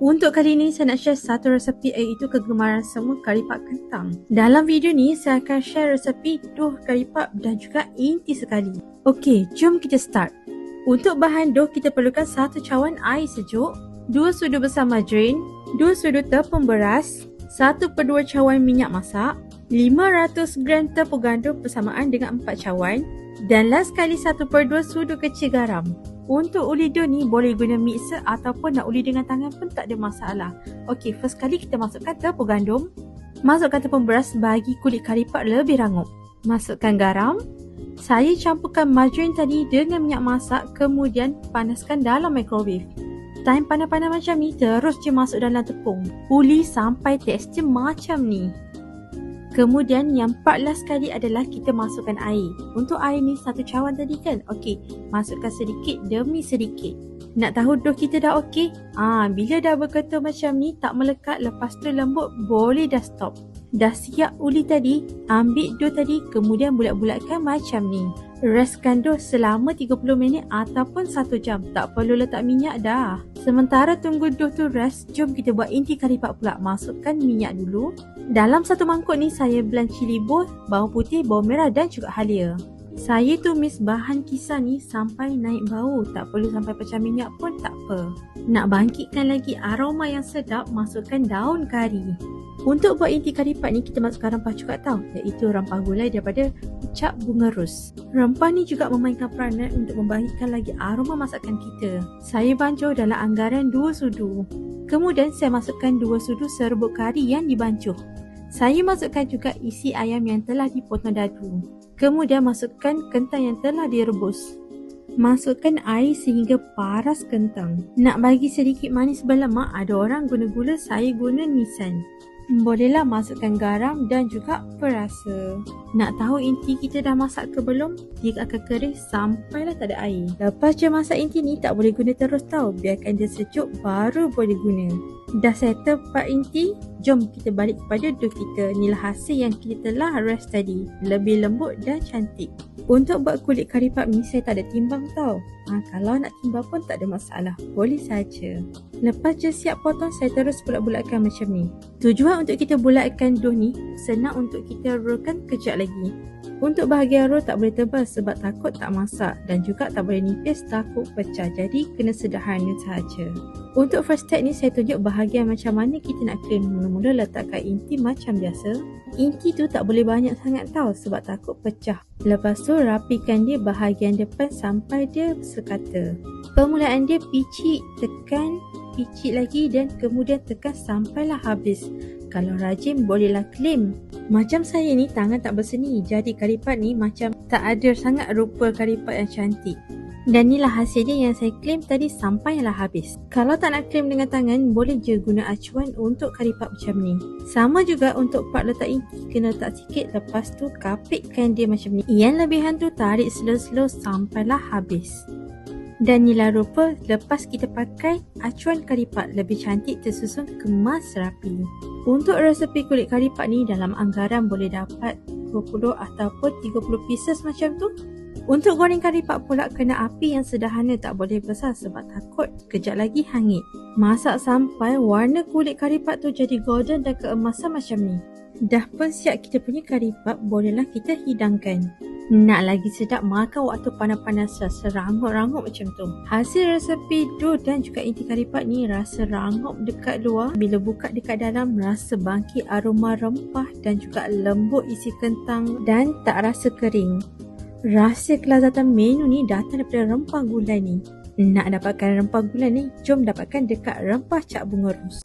Untuk kali ini saya nak share satu resepi iaitu kegemaran semua karipak kentang. Dalam video ni saya akan share resepi dough karipak dan juga inti sekali. Okey, jom kita start. Untuk bahan dough kita perlukan 1 cawan air sejuk, 2 sudu besar margarin, 2 sudu tepung beras, 1/2 cawan minyak masak, 500 gram tepung gandum bersamaan dengan 4 cawan dan last sekali 1/2 sudu kecil garam. Untuk uli dough ni boleh guna mixer ataupun nak uli dengan tangan pun tak ada masalah. Okey, first kali kita masukkan tepung gandum, masukkan tepung beras bagi kulit karipak lebih rangup. Masukkan garam. Saya campurkan margarin tadi dengan minyak masak kemudian panaskan dalam microwave. Time panas-panas macam ni terus je masuk dalam tepung. Uli sampai tekstur macam ni. Kemudian yang part last sekali adalah kita masukkan air. Untuk air ni 1 cawan tadi kan? Okey, masukkan sedikit demi sedikit. Nak tahu dough kita dah okey? Bila dah berketul macam ni, tak melekat, lepas tu lembut, boleh dah stop. Dah siap uli tadi, ambil dough tadi kemudian bulat-bulatkan macam ni. Restkan dough selama 30 minit ataupun 1 jam. Tak perlu letak minyak dah. Sementara tunggu dough tu rest, jom kita buat inti karipak pula. Masukkan minyak dulu. Dalam satu mangkuk ni saya blend cili bawang, bawang putih, bawang merah dan juga halia. Saya tumis bahan kisar ni sampai naik bau. Tak perlu sampai pecah minyak pun tak apa. Nak bangkitkan lagi aroma yang sedap, masukkan daun kari. Untuk buat inti karipak ni kita masukkan rempah juga tau, iaitu rempah gulai daripada Ucap Bunga Ros. Rempah ni juga memainkan peranan untuk membaikkan lagi aroma masakan kita. Saya bancuh dalam anggaran 2 sudu. Kemudian saya masukkan 2 sudu serbuk kari yang dibancuh. Saya masukkan juga isi ayam yang telah dipotong dadu. Kemudian masukkan kentang yang telah direbus. Masukkan air sehingga paras kentang. Nak bagi sedikit manis berlemak, ada orang guna gula, saya guna nisan. Bolehlah masukkan garam dan juga perasa. Nak tahu inti kita dah masak ke belum? Dia akan kering sampailah tak ada air. Lepas je masak inti ni tak boleh guna terus tau. Biarkan dia sejuk baru boleh guna. Dah settle part inti, jom kita balik kepada dough kita. Inilah hasil yang kita telah rest tadi. Lebih lembut dan cantik. Untuk buat kulit karipak ni saya tak ada timbang tau. Kalau nak timbang pun tak ada masalah. Boleh saja. Lepas je siap potong, saya terus bulat-bulatkan macam ni. Tujuan untuk kita bulatkan dough ni, senang untuk kita rollkan kejap lagi. Untuk bahagian roll tak boleh tebal sebab takut tak masak dan juga tak boleh nipis takut pecah. Jadi kena sederhana sahaja. Untuk first step ni saya tunjuk bahagian macam mana kita nak clean. Mula-mula letakkan inti macam biasa. Inti tu tak boleh banyak sangat tau sebab takut pecah. Lepas tu rapikan dia bahagian depan sampai dia sekata. Permulaan dia picit, tekan, picit lagi dan kemudian tekan sampailah habis. Kalau rajin bolehlah claim. Macam saya ni tangan tak berseni, jadi karipak ni macam tak ada sangat rupa karipak yang cantik. Dan inilah hasilnya yang saya claim tadi sampailah habis. Kalau tak nak claim dengan tangan, boleh je guna acuan untuk karipak macam ni. Sama juga untuk part letak inti, kena letak sikit, lepas tu kapitkan dia macam ni. Yang lebihan tu tarik slow-slow sampailah habis. Dan inilah rupa lepas kita pakai acuan karipak, lebih cantik, tersusun, kemas rapi. Untuk resepi kulit karipak ni dalam anggaran boleh dapat 20 ataupun 30 pieces macam tu. Untuk goreng karipak pula kena api yang sederhana, tak boleh besar sebab takut kejap lagi hangit. Masak sampai warna kulit karipak tu jadi golden dan keemasan macam ni. Dah pun siap kita punya karipak, bolehlah kita hidangkan. Nak lagi sedap, makan waktu panas-panas rasa rangup-rangup macam tu. Hasil resepi dough dan juga inti karipak ni rasa rangup dekat luar. Bila buka dekat dalam, rasa bangkit aroma rempah dan juga lembut isi kentang dan tak rasa kering. Rahsia kelazatan menu ni datang daripada rempah gulai ni. Nak dapatkan rempah gulai ni, jom dapatkan dekat Rempah Cak Bunga Ros.